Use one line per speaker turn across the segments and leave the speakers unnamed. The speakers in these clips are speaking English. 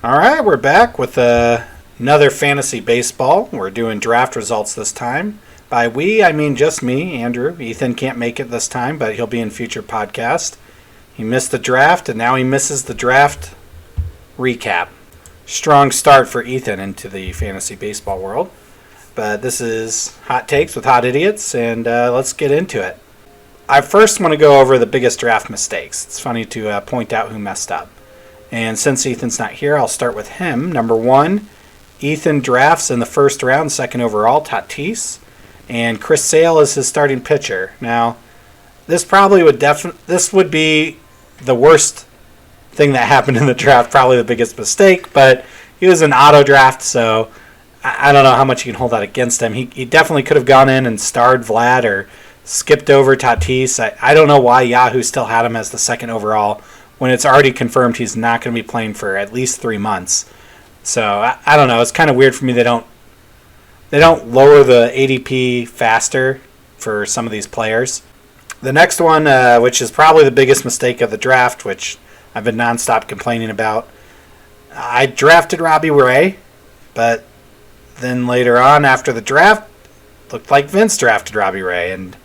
All right, we're back with another fantasy baseball. We're doing draft results this time. By we, I mean just me, Andrew. Ethan can't make it this time, but he'll be in future podcast. He missed the draft, and now he misses the draft recap. Strong start for Ethan into the fantasy baseball world. But this is Hot Takes with Hot Idiots, and let's get into it. I first want to go over the biggest draft mistakes. It's funny to point out who messed up. And since Ethan's not here, I'll start with him. Number one, Ethan drafts in the first round, second overall, Tatis. And Chris Sale is his starting pitcher. Now, this would be the worst thing that happened in the draft, probably the biggest mistake, but he was an auto draft, so I don't know how much you can hold that against him. He definitely could have gone in and starred Vlad or skipped over Tatis. I don't know why Yahoo still had him as the second overall when it's already confirmed he's not going to be playing for at least 3 months. So I don't know. It's kind of weird for me they don't lower the ADP faster for some of these players. The next one, which is probably the biggest mistake of the draft, which I've been nonstop complaining about, I drafted Robbie Ray, but then later on after the draft, looked like Vince drafted Robbie Ray. And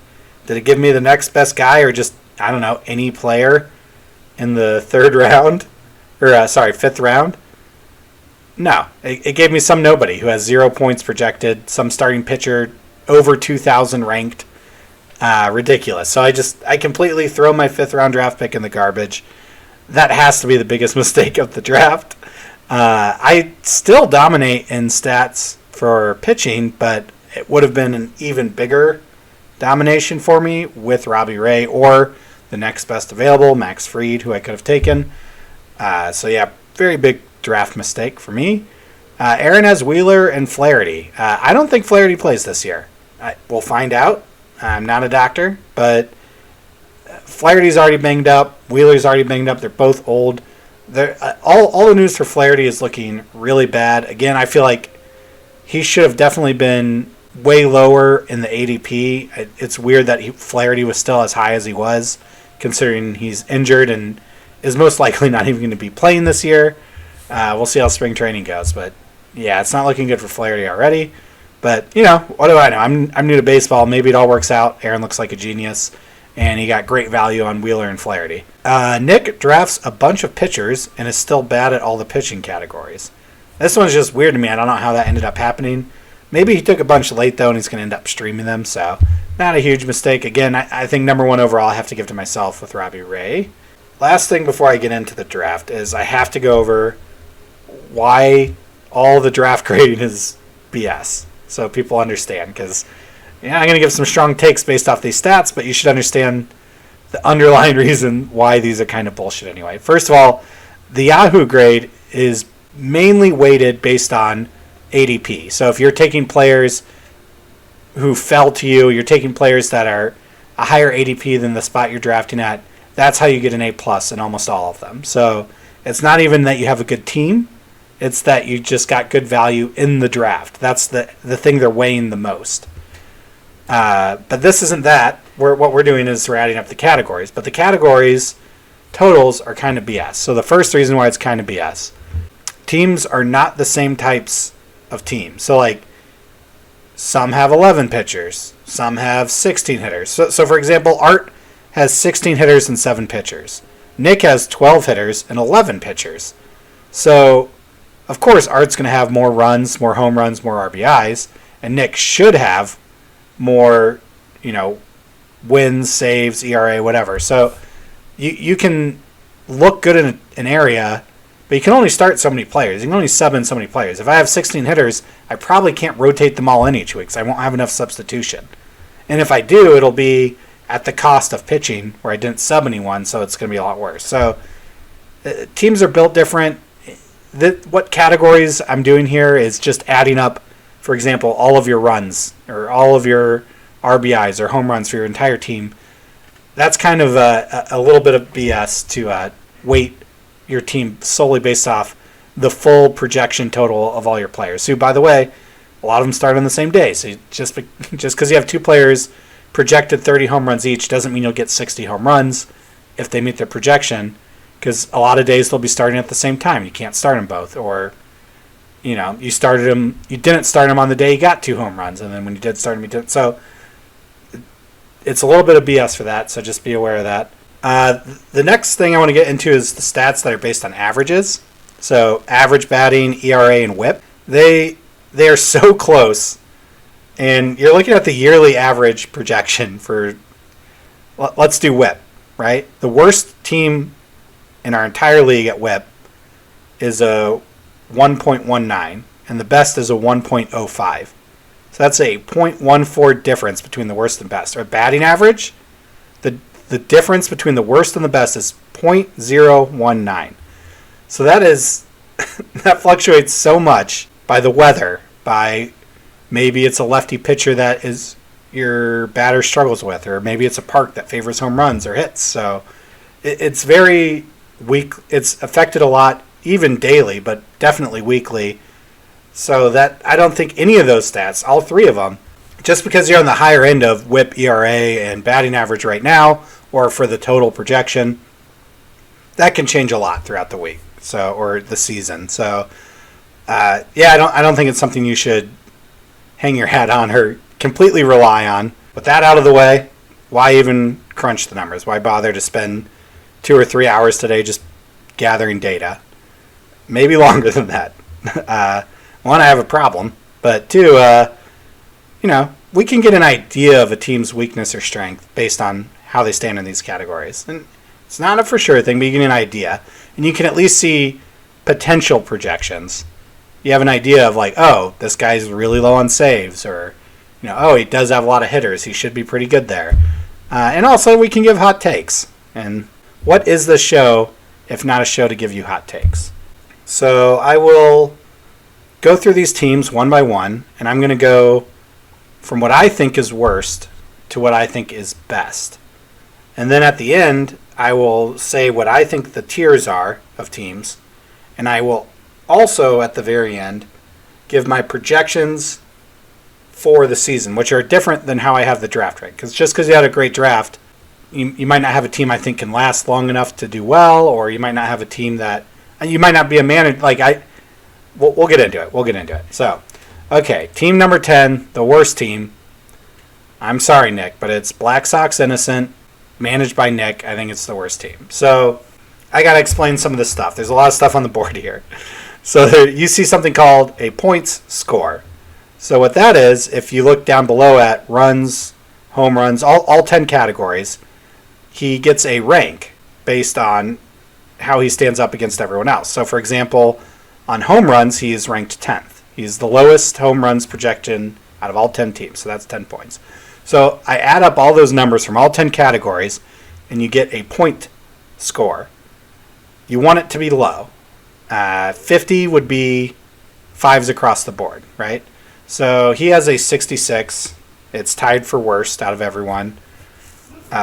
did it give me the next best guy or just, I don't know, any player in the fifth round? No. It gave me some nobody who has 0 points projected, some starting pitcher over 2,000 ranked. Ridiculous. So I completely throw my fifth round draft pick in the garbage. That has to be the biggest mistake of the draft. I still dominate in stats for pitching, but it would have been an even bigger domination for me with Robbie Ray or the next best available, Max Fried, who I could have taken. Very big draft mistake for me. Aaron has Wheeler and Flaherty. I don't think Flaherty plays this year. We'll find out. I'm not a doctor, but Flaherty's already banged up. Wheeler's already banged up. They're both old. All the news for Flaherty is looking really bad. Again, I feel like he should have definitely been way lower in the ADP. It's weird that Flaherty was still as high as he was, considering he's injured and is most likely not even going to be playing this year. We'll see how spring training goes, but yeah, it's not looking good for Flaherty already. But what do I know? I'm new to baseball. Maybe it all works out. Aaron looks like a genius, and he got great value on Wheeler and Flaherty. Nick drafts a bunch of pitchers and is still bad at all the pitching categories. This one's just weird to me. I don't know how that ended up happening. Maybe he took a bunch late, though, and he's going to end up streaming them, so not a huge mistake. Again, I think number one overall I have to give to myself with Robbie Ray. Last thing before I get into the draft is I have to go over why all the draft grading is BS, so people understand, because I'm going to give some strong takes based off these stats, but you should understand the underlying reason why these are kind of bullshit anyway. First of all, the Yahoo grade is mainly weighted based on ADP. So if you're taking players who fell to you, you're taking players that are a higher ADP than the spot you're drafting at, that's how you get an A+ in almost all of them. So it's not even that you have a good team, it's that you just got good value in the draft. That's the thing they're weighing the most. But this isn't that. What we're doing is we're adding up the categories. But the categories totals are kind of BS. So the first reason why it's kind of BS, teams are not the same types of teams. So like some have 11 pitchers, some have 16 hitters. So for example, Art has 16 hitters and 7 pitchers. Nick has 12 hitters and 11 pitchers. So of course Art's going to have more runs, more home runs, more RBIs, and Nick should have more, wins, saves, ERA, whatever. So you can look good in an area, but you can only start so many players. You can only sub in so many players. If I have 16 hitters, I probably can't rotate them all in each week, so I won't have enough substitution. And if I do, it'll be at the cost of pitching, where I didn't sub anyone, so it's going to be a lot worse. So teams are built different. What categories I'm doing here is just adding up, for example, all of your runs or all of your RBIs or home runs for your entire team. That's kind of a little bit of BS to weight your team solely based off the full projection total of all your players. Who, by the way, a lot of them start on the same day. So just because you have two players projected 30 home runs each doesn't mean you'll get 60 home runs if they meet their projection. because a lot of days they'll be starting at the same time. You can't start them both, or you didn't start him on the day he got 2 home runs, and then when you did start him, you didn't. So it's a little bit of BS for that, so just be aware of that. The next thing I want to get into is the stats that are based on averages. So average batting, ERA, and WHIP. They are so close, and you're looking at the yearly average projection for, let's do WHIP, right? The worst team in our entire league at WHIP is a 1.19, and the best is a 1.05. So that's a 0.14 difference between the worst and best. Our batting average, the difference between the worst and the best is 0.019. So that is that fluctuates so much by the weather, by maybe it's a lefty pitcher that is your batter struggles with, or maybe it's a park that favors home runs or hits. So it's very weak. It's affected a lot, even daily, but definitely weekly. So that I don't think any of those stats, all 3 of them, just because you're on the higher end of WHIP, ERA, and batting average right now, or for the total projection, that can change a lot throughout the week, or the season. So, I don't think it's something you should hang your hat on or completely rely on. With that out of the way, why even crunch the numbers? Why bother to spend 2 or 3 hours today just gathering data? Maybe longer than that. One, I have a problem, but 2, we can get an idea of a team's weakness or strength based on how they stand in these categories. And it's not a for sure thing, but you get an idea. And you can at least see potential projections. You have an idea of like, oh, this guy's really low on saves, or, oh, he does have a lot of hitters. He should be pretty good there. And also we can give hot takes. And what is the show if not a show to give you hot takes? So I will go through these teams one by one, and I'm going to go from what I think is worst to what I think is best. And then at the end, I will say what I think the tiers are of teams, and I will also, at the very end, give my projections for the season, which are different than how I have the draft right. Because just because you had a great draft, you might not have a team I think can last long enough to do well, or you might not have a team that, you might not be a manager, we'll get into it. So, okay, team number 10, the worst team. I'm sorry, Nick, but it's Black Sox Innocent, managed by Nick. I think it's the worst team. So, I got to explain some of this stuff. There's a lot of stuff on the board here. So, you see something called a points score. So, what that is, if you look down below at runs, home runs, all 10 categories, he gets a rank based on how he stands up against everyone else. So, for example, on home runs, he is ranked 10th. He's the lowest home runs projection out of all 10 teams, so that's 10 points. So I add up all those numbers from all 10 categories, and you get a point score. You want it to be low. 50 would be 5s across the board, right? So he has a 66. It's tied for worst out of everyone.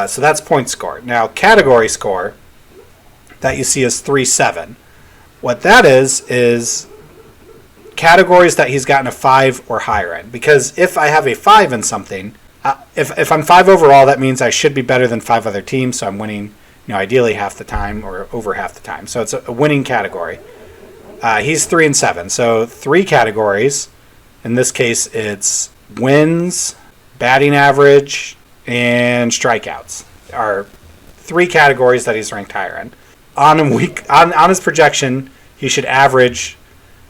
So that's point score. Now, category score that you see is 3-7. What that is categories that he's gotten a 5 or higher in. Because if I have a 5 in something, if I'm 5 overall, that means I should be better than 5 other teams, so I'm winning, ideally half the time or over half the time. So it's a winning category. He's 3-7. So 3 categories. In this case, it's wins, batting average, and strikeouts are 3 categories that he's ranked higher in. On his projection, he should average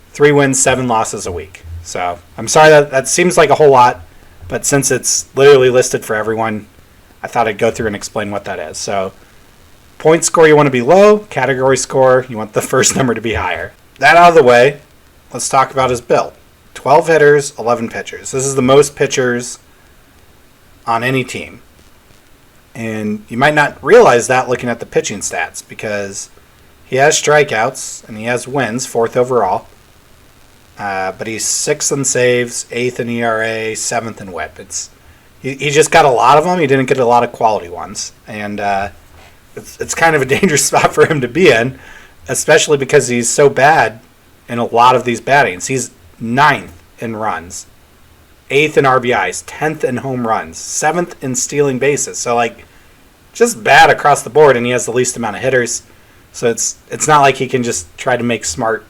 3 wins, 7 losses a week. So I'm sorry that seems like a whole lot, but since it's literally listed for everyone, I thought I'd go through and explain what that is. So point score, you want to be low. Category score, you want the first number to be higher. That out of the way, let's talk about his build. 12 hitters, 11 pitchers. This is the most pitchers on any team. And you might not realize that looking at the pitching stats, because he has strikeouts and he has wins, 4th overall. But he's 6th in saves, 8th in ERA, 7th in WHIP. He just got a lot of them. He didn't get a lot of quality ones. And it's kind of a dangerous spot for him to be in, especially because he's so bad in a lot of these battings. He's 9th in runs, 8th in RBIs, 10th in home runs, 7th in stealing bases. So, just bad across the board, and he has the least amount of hitters. So it's not like he can just try to make smart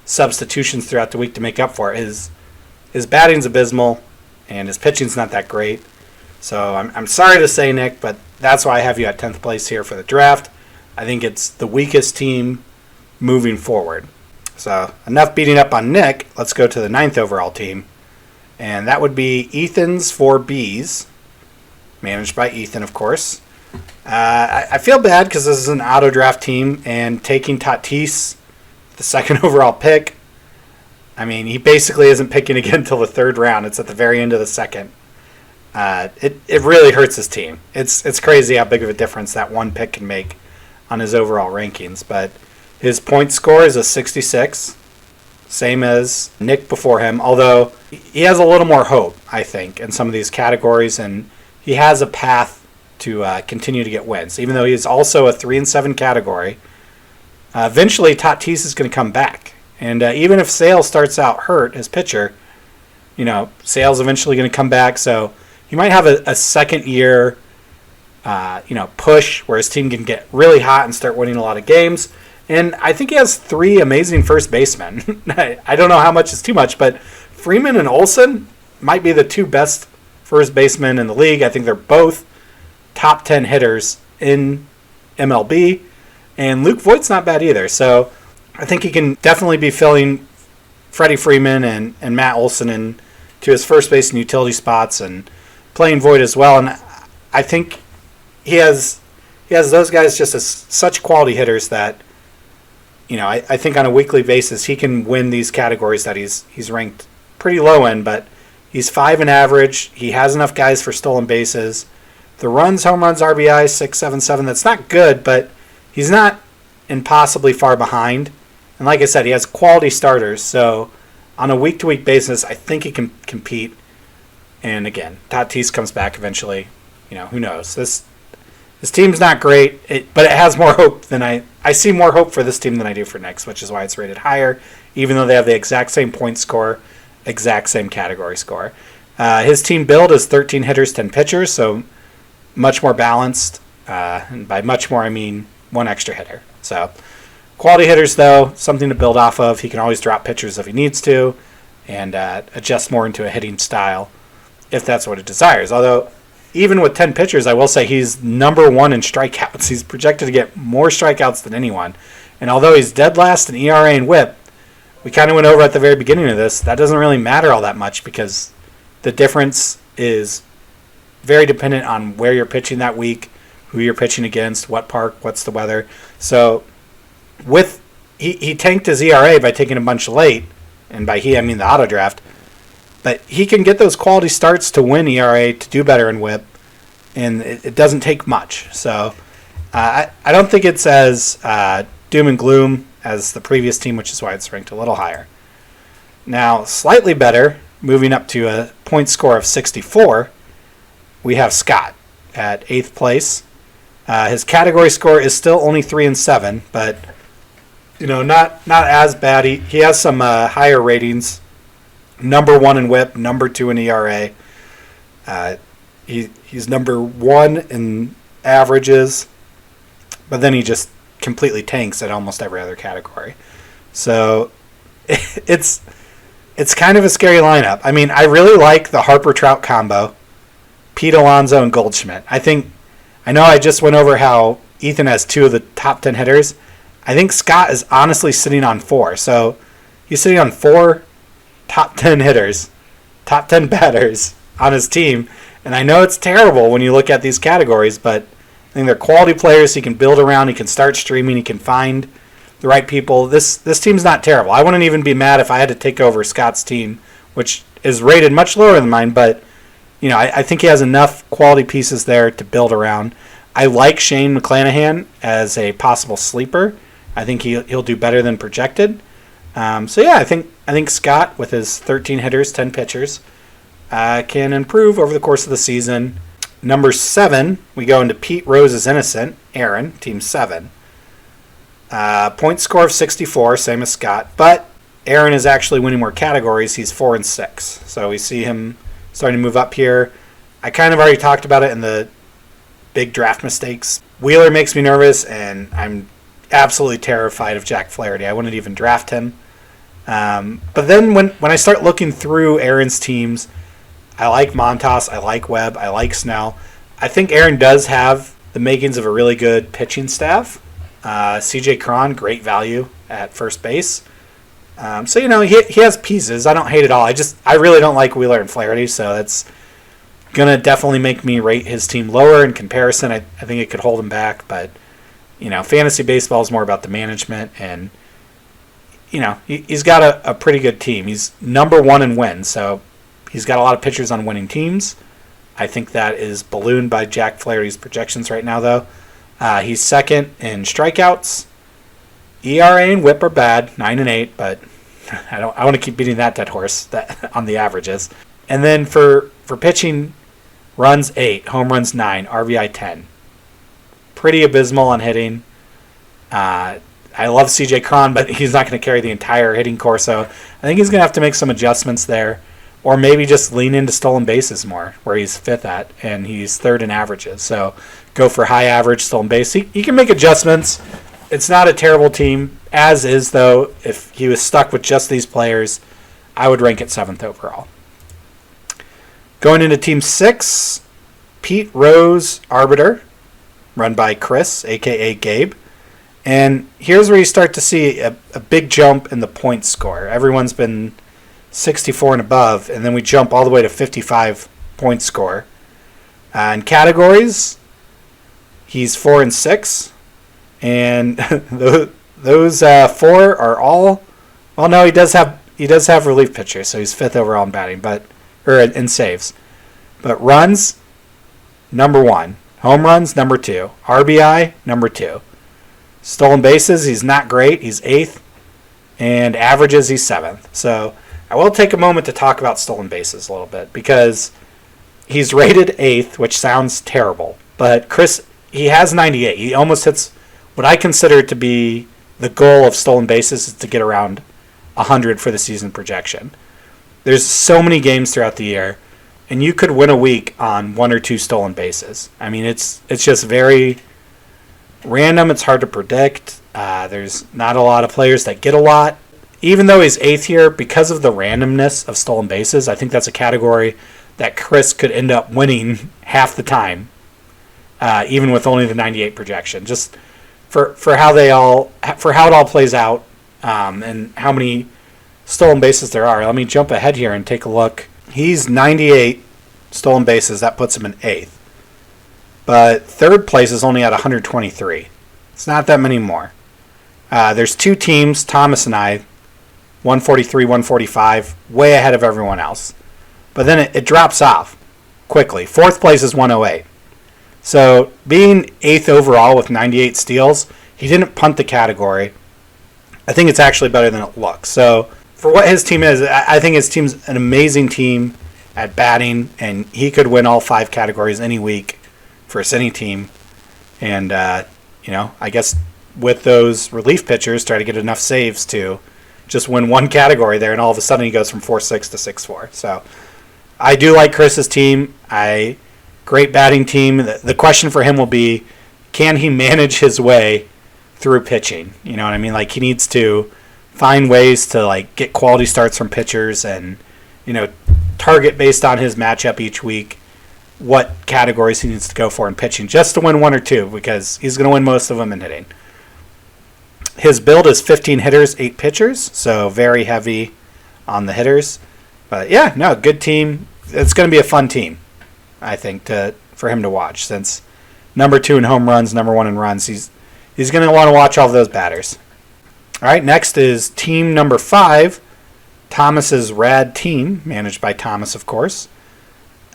substitutions throughout the week to make up for it. His batting's abysmal, and his pitching's not that great. So I'm sorry to say, Nick, but that's why I have you at 10th place here for the draft. I think it's the weakest team moving forward. So enough beating up on Nick. Let's go to the 9th overall team. And that would be Ethan's 4Bs, managed by Ethan, of course. I feel bad because this is an auto draft team, and taking Tatis, the 2nd overall pick, I mean, he basically isn't picking again until the 3rd round. It's at the very end of the 2nd. It really hurts his team. It's crazy how big of a difference that one pick can make on his overall rankings. But his point score is a 66, same as Nick before him, although he has a little more hope, I think, in some of these categories, and he has a path to continue to get wins, even though he's also a 3-7 category. Eventually, Tatis is going to come back, and even if Sale starts out hurt as pitcher, Sale's eventually going to come back, so he might have a second year push where his team can get really hot and start winning a lot of games. And I think he has 3 amazing first basemen. I don't know how much is too much, but Freeman and Olsen might be the 2 best first basemen in the league. I think they're both top 10 hitters in MLB. And Luke Voigt's not bad either. So I think he can definitely be filling Freddie Freeman and Matt Olson into his first base and utility spots and playing Voigt as well. And I think he has those guys just as such quality hitters that, I think on a weekly basis he can win these categories that he's ranked pretty low in, but he's 5 in average. He has enough guys for stolen bases. The runs, home runs, RBI, 6, 7, 7, that's not good, but he's not impossibly far behind. And like I said, he has quality starters, so on a week-to-week basis, I think he can compete. And again, Tatis comes back eventually. Who knows? This team's not great, but it has more hope than I see more hope for this team than I do for Nick's, which is why it's rated higher, even though they have the exact same point score, exact same category score. His team build is 13 hitters, 10 pitchers, so much more balanced. And by much more, I mean 1 extra hitter. So quality hitters, though, something to build off of. He can always drop pitchers if he needs to and adjust more into a hitting style if that's what it desires. Although, even with 10 pitchers, I will say he's number 1 in strikeouts. He's projected to get more strikeouts than anyone. And although he's dead last in ERA and WHIP, we kind of went over at the very beginning of this, that doesn't really matter all that much because the difference is very dependent on where you're pitching that week, who you're pitching against, what park, what's the weather. So he tanked his ERA by taking a bunch late, and by he I mean the auto draft. But he can get those quality starts to win ERA, to do better in WHIP, and it doesn't take much. So I don't think it's as doom and gloom as the previous team, which is why it's ranked a little higher. Now, slightly better, moving up to a point score of 64, we have Scott at 8th place. His category score is still only 3 and 7, but not as bad. He has some higher ratings. Number 1 in WHIP, number 2 in ERA. He's number 1 in averages, but then he just completely tanks at almost every other category. So it's kind of a scary lineup. I mean, I really like the Harper-Trout combo, Pete Alonso and Goldschmidt. I know I just went over how Ethan has 2 of the top 10 hitters. I think Scott is honestly sitting on 4. So he's sitting on 4 top 10 hitters, top 10 batters on his team. And I know it's terrible when you look at these categories, but I think they're quality players he can build around. He can start streaming. He can find the right people. This team's not terrible. I wouldn't even be mad if I had to take over Scott's team, which is rated much lower than mine, but I think he has enough quality pieces there to build around. I like Shane McClanahan as a possible sleeper. I think he'll do better than projected. I think Scott, with his 13 hitters, 10 pitchers, can improve over the course of the season. Number 7, we go into Pete Rose is Innocent, Aaron, team 7. Point score of 64, same as Scott, but Aaron is actually winning more categories. He's 4 and 6, so we see him starting to move up here. I kind of already talked about it in the big draft mistakes. Wheeler makes me nervous, and I'm absolutely terrified of Jack Flaherty. I wouldn't even draft him. But then when I start looking through Aaron's teams, I like Montas, I like Webb, I like Snell. I think Aaron does have the makings of a really good pitching staff. CJ Cron, great value at first base. So, he has pieces. I don't hate it all. I really don't like Wheeler and Flaherty, so that's going to definitely make me rate his team lower in comparison. I think it could hold him back, but, fantasy baseball is more about the management, and, he's got a pretty good team. He's number one in wins, so he's got a lot of pitchers on winning teams. I think that is ballooned by Jack Flaherty's projections right now, though. He's second in strikeouts. ERA and WHIP are bad, 9 and 8, but I want to keep beating that dead horse on the averages. And then for pitching, runs 8, home runs 9, RBI 10. Pretty abysmal on hitting. I love CJ Cron, but he's not going to carry the entire hitting core, so I think he's going to have to make some adjustments there, or maybe just lean into stolen bases more, where he's 5th at, and he's 3rd in averages. So go for high average stolen base. He can make adjustments. It's not a terrible team. As is, though, if he was stuck with just these players, I would rank it 7th overall. Going into Team 6, Pete Rose Arbiter, run by Chris, a.k.a. Gabe. And here's where you start to see a big jump in the point score. Everyone's been 64 and above, and then we jump all the way to 55 point score. In categories, he's 4 and 6. And those 4 are all. Well, no, he does have relief pitchers, so he's 5th overall in batting, or in saves. But runs, number 1. Home runs, number 2. RBI, number 2. Stolen bases, he's not great. He's 8th, and averages, he's 7th. So I will take a moment to talk about stolen bases a little bit because he's rated 8th, which sounds terrible. But Chris, he has 98. He almost hits what I consider to be the goal of stolen bases is to get around 100 for the season projection. There's so many games throughout the year, and you could win a week on 1 or 2 stolen bases. I mean, it's just very random. It's hard to predict. There's not a lot of players that get a lot. Even though he's 8th here, because of the randomness of stolen bases, I think that's a category that Chris could end up winning half the time, even with only the 98 projection. Just for how it all plays out, and how many stolen bases there are. Let me jump ahead here and take a look. He's 98 stolen bases. That puts him in 8th. But 3rd place is only at 123. It's not that many more. There's 2 teams, Thomas and I, 143, 145, way ahead of everyone else. But then it drops off quickly. 4th place is 108. So being 8th overall with 98 steals, he didn't punt the category. I think it's actually better than it looks. So for what his team is, I think his team's an amazing team at batting, and he could win all 5 categories any week for any team. And, I guess with those relief pitchers, try to get enough saves to just win one category there, and all of a sudden he goes from 4-6 to 6-4. So I do like Chris's team. Great batting team. The question for him will be, can he manage his way through pitching? You know what I mean? Like, he needs to find ways to get quality starts from pitchers and, target based on his matchup each week what categories he needs to go for in pitching just to win 1 or 2, because he's going to win most of them in hitting. His build is 15 hitters, 8 pitchers, so very heavy on the hitters. But yeah, no, good team. It's going to be a fun team, I think, for him to watch, since number 2 in home runs, number 1 in runs. He's going to want to watch all of those batters. All right, next is team number 5, Thomas's Rad team, managed by Thomas, of course.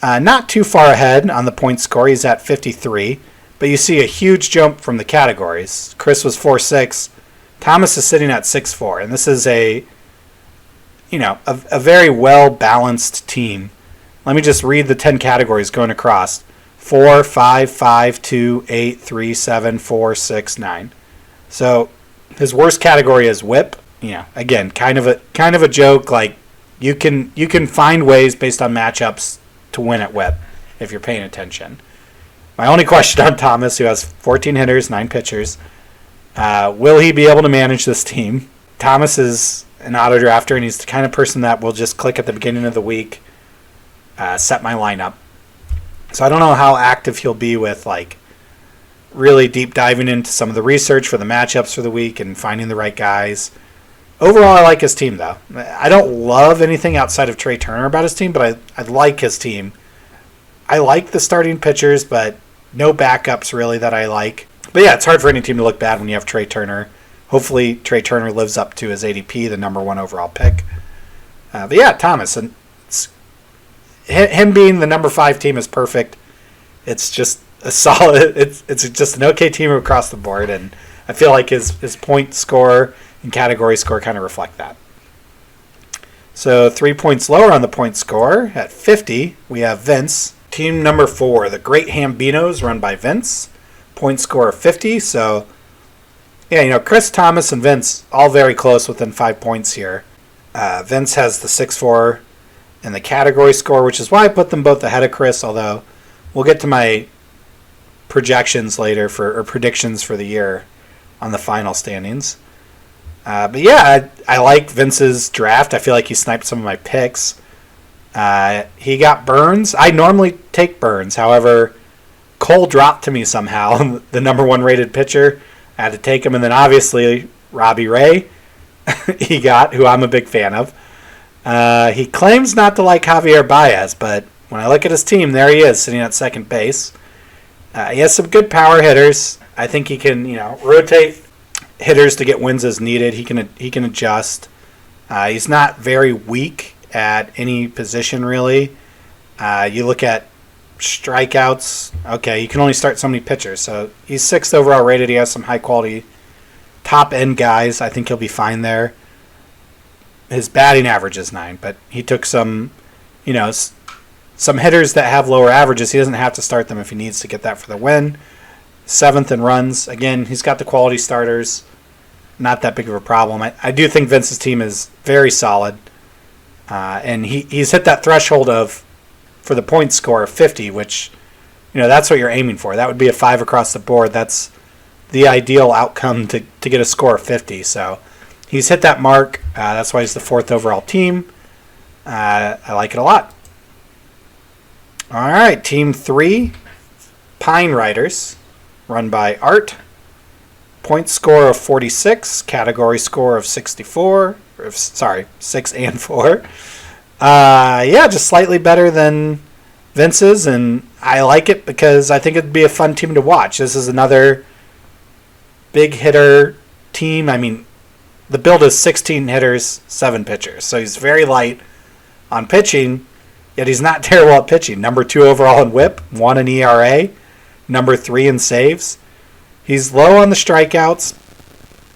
Not too far ahead on the point score. He's at 53, but you see a huge jump from the categories. Chris was 4-6. Thomas is sitting at 6-4, and this is a very well-balanced team. Let me just read the 10 categories going across. 4, 5, 5, 2, 8, 3, 7, 4, 6, 9. So his worst category is WHIP. Again, kind of a joke. Like, you can find ways based on matchups to win at WHIP if you're paying attention. My only question on Thomas, who has 14 hitters, 9 pitchers, Will he be able to manage this team? Thomas is an auto drafter, and he's the kind of person that will just click at the beginning of the week, set my lineup. So I don't know how active he'll be with like really deep diving into some of the research for the matchups for the week and finding the right guys. Overall, I like his team, though. I don't love anything outside of Trey Turner about his team, but I like his team. I like the starting pitchers, but no backups really that I like. But yeah, it's hard for any team to look bad when you have Trey Turner. Hopefully, Trey Turner lives up to his ADP, the number 1 overall pick. But yeah, Thomas, and him being the number 5 team is perfect. It's just a solid. It's just an okay team across the board, and I feel like his point score and category score kind of reflect that. So 3 points lower on the point score at 50, we have Vince. Team number 4, the Great Hambinos, run by Vince. Point score of 50. So yeah, Chris, Thomas, and Vince all very close within 5 points here. Vince has the 6-4 in the category score, which is why I put them both ahead of Chris, although we'll get to my projections later or predictions for the year on the final standings. But yeah, I like Vince's draft. I feel like he sniped some of my picks. He got Burns. I normally take Burns. However, Cole dropped to me somehow, the number 1 rated pitcher. I had to take him. And then obviously Robbie Ray he got, who I'm a big fan of. He claims not to like Javier Baez, but when I look at his team, there he is sitting at second base. He has some good power hitters. I think he can, rotate hitters to get wins as needed. He can adjust. He's not very weak at any position really. You look at strikeouts. Okay, you can only start so many pitchers. So he's 6th overall rated. He has some high quality top end guys. I think he'll be fine there. His batting average is 9, but he took some hitters that have lower averages. He doesn't have to start them if he needs to get that for the win. 7th in runs. Again, he's got the quality starters. Not that big of a problem. I do think Vince's team is very solid. And he's hit that threshold for the point score of 50, which, that's what you're aiming for. That would be a 5 across the board. That's the ideal outcome to get a score of 50. So he's hit that mark. That's why he's the 4th overall team. I like it a lot. All right, Team 3, Pine Riders, run by Art. Point score of 46, category score of 64. 6 and 4. Yeah, just slightly better than Vince's, and I like it because I think it'd be a fun team to watch. This is another big hitter team. I mean, the build is 16 hitters, 7 pitchers, so he's very light on pitching, yet he's not terrible at pitching. Number 2 overall in WHIP, 1 in ERA, number 3 in saves. He's low on the strikeouts,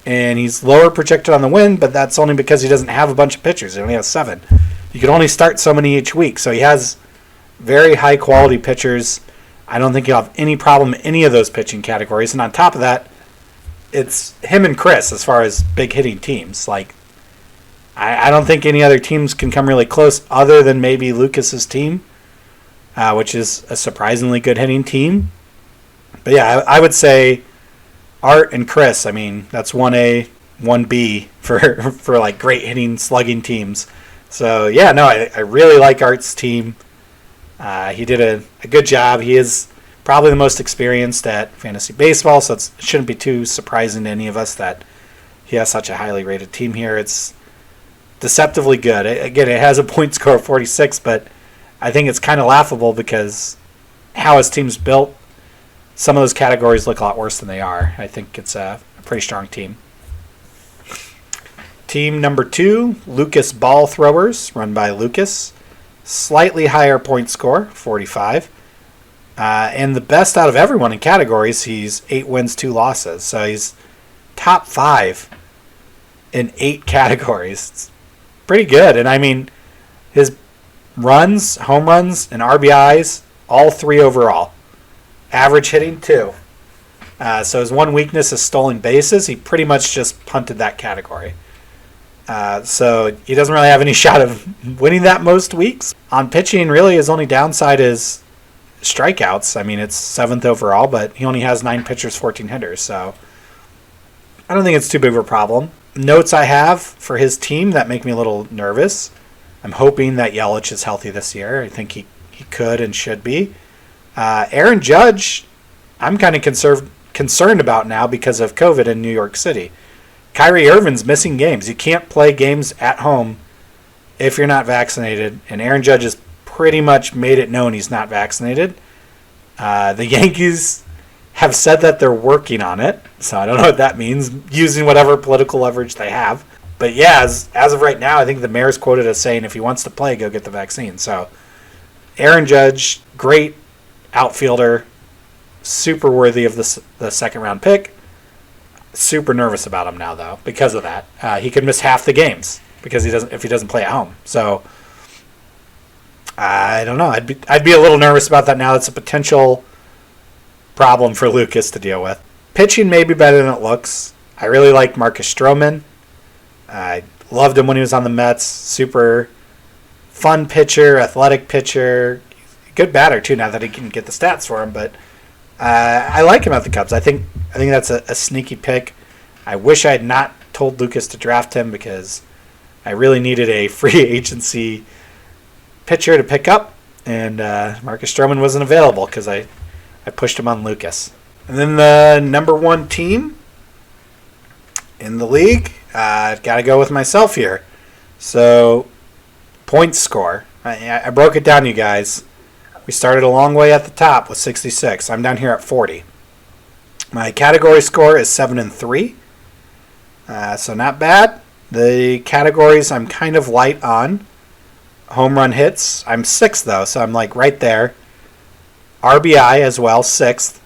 and he's lower projected on the win, but that's only because he doesn't have a bunch of pitchers. He only has 7. You can only start so many each week, so he has very high-quality pitchers. I don't think he'll have any problem in any of those pitching categories, and on top of that, it's him and Chris as far as big hitting teams. Like, I don't think any other teams can come really close other than maybe Lucas's team, which is a surprisingly good hitting team. But yeah, I would say Art and Chris, I mean, that's 1A, 1B for like great hitting, slugging teams. So yeah, no, I really like Art's team. He did a good job. He is probably the most experienced at fantasy baseball, so it shouldn't be too surprising to any of us that he has such a highly rated team here. It's deceptively good. Again, it has a point score of 46, but I think it's kind of laughable because how his team's built, some of those categories look a lot worse than they are. I think it's a pretty strong team. Team number 2, Lucas Ball Throwers, run by Lucas. Slightly higher point score, 45. And the best out of everyone in categories, he's 8 wins, 2 losses. So he's top 5 in 8 categories. It's pretty good. And I mean, his runs, home runs, and RBIs, all 3 overall. Average hitting, 2. So his one weakness is stolen bases. He pretty much just punted that category. So he doesn't really have any shot of winning that most weeks. On pitching, really, his only downside is strikeouts. I mean, it's 7th overall, but he only has 9 pitchers, 14 hitters. So I don't think it's too big of a problem. Notes I have for his team that make me a little nervous. I'm hoping that Yelich is healthy this year. I think he could and should be. Aaron Judge, I'm kind of concerned about now because of COVID in New York City. Kyrie Irving's missing games. You can't play games at home if you're not vaccinated, and Aaron Judge has pretty much made it known he's not vaccinated. The Yankees have said that they're working on it, so I don't know what that means, using whatever political leverage they have. But yeah, as of right now, I think the mayor's quoted as saying if he wants to play, go get the vaccine. So Aaron Judge, great outfielder, super worthy of the second round pick. Super nervous about him now though because of that. He could miss half the games because if he doesn't play at home. So I don't know. I'd be a little nervous about that now. It's a potential problem for Lucas to deal with. Pitching may be better than it looks. I really like Marcus Stroman. I loved him when he was on the Mets. Super fun pitcher, athletic pitcher, good batter too. Now that he can get the stats for him, but I like him at the Cubs. I think that's a sneaky pick. I wish I had not told Lucas to draft him because I really needed a free agency pitcher to pick up, and Marcus Stroman wasn't available because I pushed him on Lucas. And then the number one team in the league, I've got to go with myself here. So, points score. I broke it down, you guys. We started a long way at the top with 66. I'm down here at 40. My category score is 7 and 3. So not bad. The categories I'm kind of light on. Home run hits, I'm 6th though, so I'm like right there. RBI as well, 6th.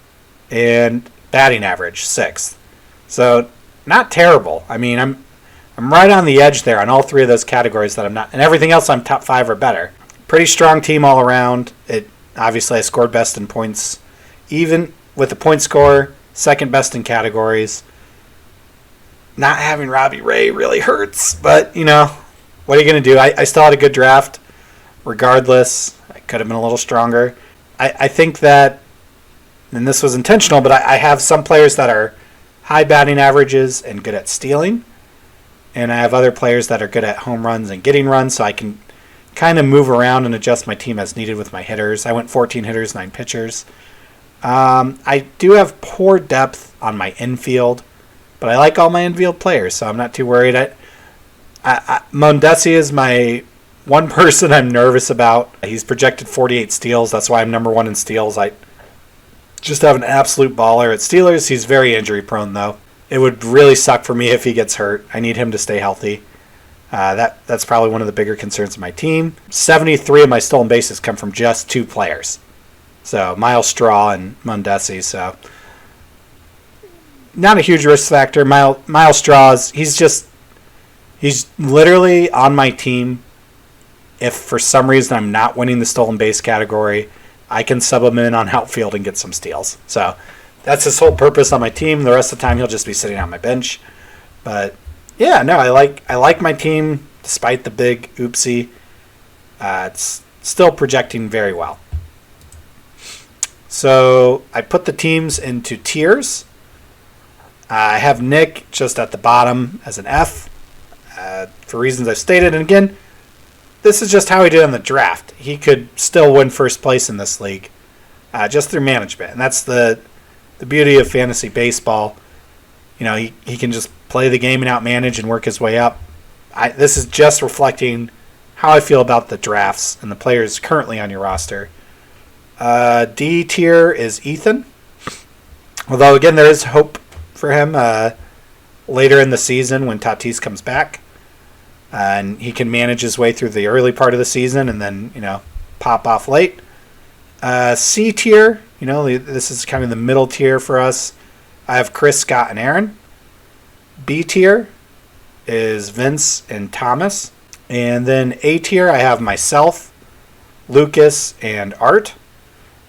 And batting average, 6th. So not terrible. I mean, I'm right on the edge there on all three of those categories that I'm not, and everything else I'm top 5 or better. Pretty strong team all around. Obviously I scored best in points, even with the point score, second best in categories. Not having Robbie Ray really hurts, but what are you going to do? I still had a good draft regardless. I could have been a little stronger. I think that, and this was intentional, but I have some players that are high batting averages and good at stealing, and I have other players that are good at home runs and getting runs, so I can kind of move around and adjust my team as needed with my hitters. I went 14 hitters, 9 pitchers. I do have poor depth on my infield, but I like all my infield players, so I'm not too worried. Mondesi is my one person I'm nervous about. He's projected 48 steals. That's why I'm number 1 in steals. I just have an absolute baller at Steelers. He's very injury prone, though. It would really suck for me if he gets hurt. I need him to stay healthy. That's probably one of the bigger concerns of my team. 73 of my stolen bases come from just 2 players. So Miles Straw and Mondesi. So not a huge risk factor. Miles Straw, he's literally on my team. If for some reason I'm not winning the stolen base category, I can sub him in on outfield and get some steals. So that's his whole purpose on my team. The rest of the time he'll just be sitting on my bench. But yeah, no, I like my team despite the big oopsie. It's still projecting very well. So I put the teams into tiers. I have Nick just at the bottom as an F for reasons I've stated. And again, this is just how he did in the draft. He could still win first place in this league just through management. And that's the beauty of fantasy baseball. He can just play the game and outmanage and work his way up. This is just reflecting how I feel about the drafts and the players currently on your roster. D tier is Ethan. Although, again, there is hope for him later in the season when Tatis comes back. And he can manage his way through the early part of the season and then, pop off late. C tier, this is kind of the middle tier for us. I have Chris, Scott, and Aaron. B tier is Vince and Thomas. And then A tier, I have myself, Lucas, and Art.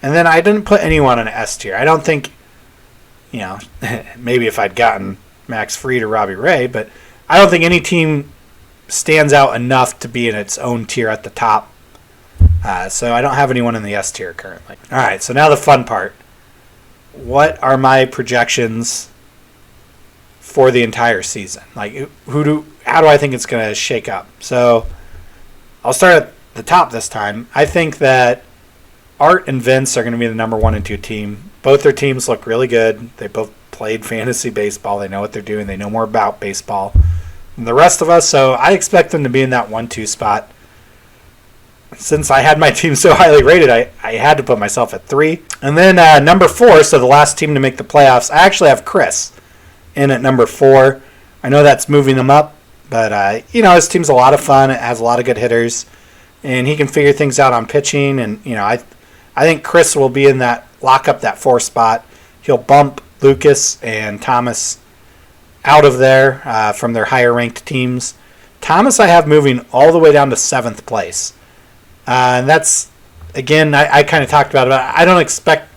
And then I didn't put anyone in S tier. I don't think, maybe if I'd gotten Max Fried or Robbie Ray, but I don't think any team stands out enough to be in its own tier at the top. So I don't have anyone in the S tier currently. All right, so now the fun part. What are my projections for the entire season. Like, how do I think it's going to shake up? So I'll start at the top this time. I think that Art and Vince are going to be the number 1 and 2 team. Both their teams look really good. They both played fantasy baseball. They know what they're doing. They know more about baseball than the rest of us. So I expect them to be in that 1-2 spot. Since I had my team so highly rated, I had to put myself at 3. And then number 4, so the last team to make the playoffs, I actually have Chris in at number 4. I know that's moving them up, but his team's a lot of fun. It has a lot of good hitters, and he can figure things out on pitching. And I think Chris will be in that lock up that 4 spot. He'll bump Lucas and Thomas out of there from their higher ranked teams. Thomas I have moving all the way down to 7th place. And that's, again, I kind of talked about it. I don't expect,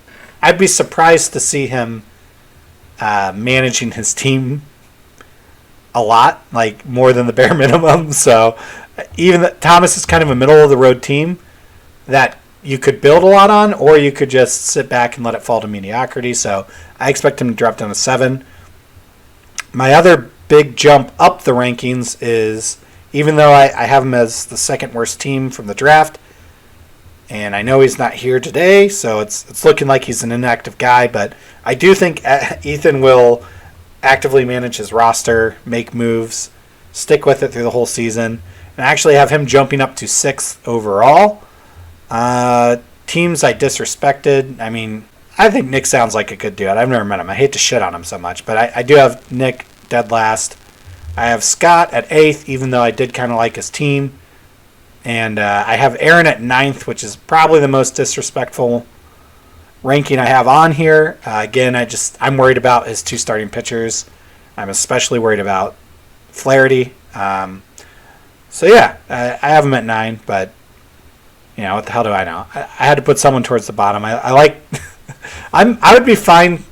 I'd be surprised to see him managing his team a lot, like more than the bare minimum. So even Thomas is kind of a middle of the road team that you could build a lot on, or you could just sit back and let it fall to mediocrity. So I expect him to drop down to 7. My other big jump up the rankings is, even though I have him as the 2nd worst team from the draft, and I know he's not here today, so it's looking like he's an inactive guy, but I do think Ethan will actively manage his roster, make moves, stick with it through the whole season, and actually have him jumping up to 6th overall. Teams I disrespected, I mean, I think Nick sounds like a good dude. I've never met him. I hate to shit on him so much, but I do have Nick dead last. I have Scott at 8th, even though I did kind of like his team. And I have Aaron at 9th, which is probably the most disrespectful ranking I have on here. Again, I'm worried about his 2 starting pitchers. I'm especially worried about Flaherty. So yeah, I have him at 9, but what the hell do I know? I had to put someone towards the bottom. I like, I would be fine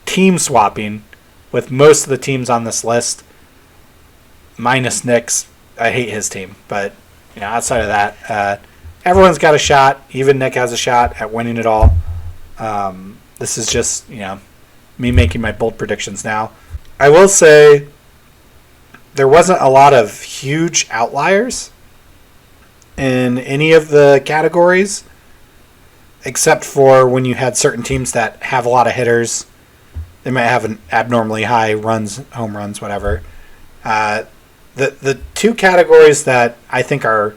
team swapping with most of the teams on this list, minus Nick's. I hate his team, but outside of that, everyone's got a shot. Even Nick has a shot at winning it all. This is just me making my bold predictions now. I will say there wasn't a lot of huge outliers in any of the categories, except for when you had certain teams that have a lot of hitters. They might have an abnormally high runs, home runs, whatever. The 2 categories that I think are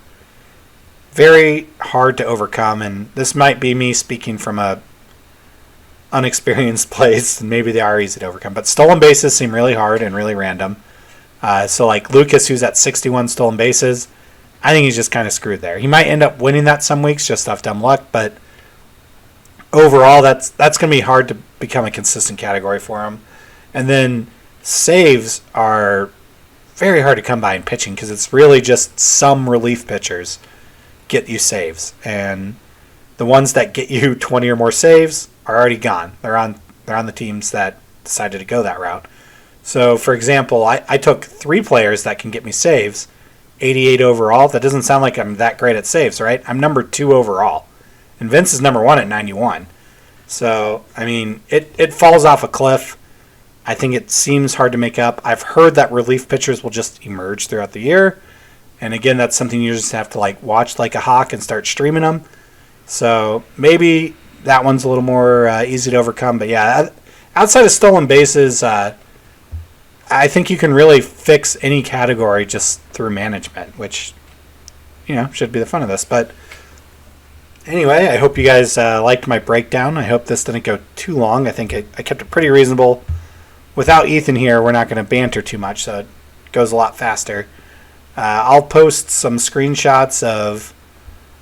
very hard to overcome, and this might be me speaking from a unexperienced place, and maybe they are easy to overcome, but stolen bases seem really hard and really random. So like Lucas, who's at 61 stolen bases, I think he's just kind of screwed there. He might end up winning that some weeks just off dumb luck, but overall, that's going to be hard to become a consistent category for him. And then saves are very hard to come by in pitching because it's really just some relief pitchers get you saves, and the ones that get you 20 or more saves are already gone. They're on the teams that decided to go that route. So, for example, I took 3 players that can get me saves, 88 overall. That doesn't sound like I'm that great at saves, right? I'm number 2 overall, and Vince is number 1 at 91. So, I mean, it falls off a cliff. I think it seems hard to make up. I've heard that relief pitchers will just emerge throughout the year. And again, that's something you just have to watch like a hawk and start streaming them. So maybe that one's a little more easy to overcome. But yeah, outside of stolen bases, I think you can really fix any category just through management, which, should be the fun of this. But anyway, I hope you guys liked my breakdown. I hope this didn't go too long. I think I kept it pretty reasonable. Without Ethan here, we're not going to banter too much, so it goes a lot faster. I'll post some screenshots of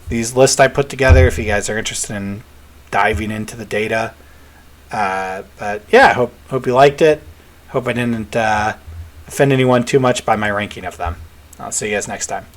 these lists I put together if you guys are interested in diving into the data. But yeah, hope you liked it. Hope I didn't offend anyone too much by my ranking of them. I'll see you guys next time.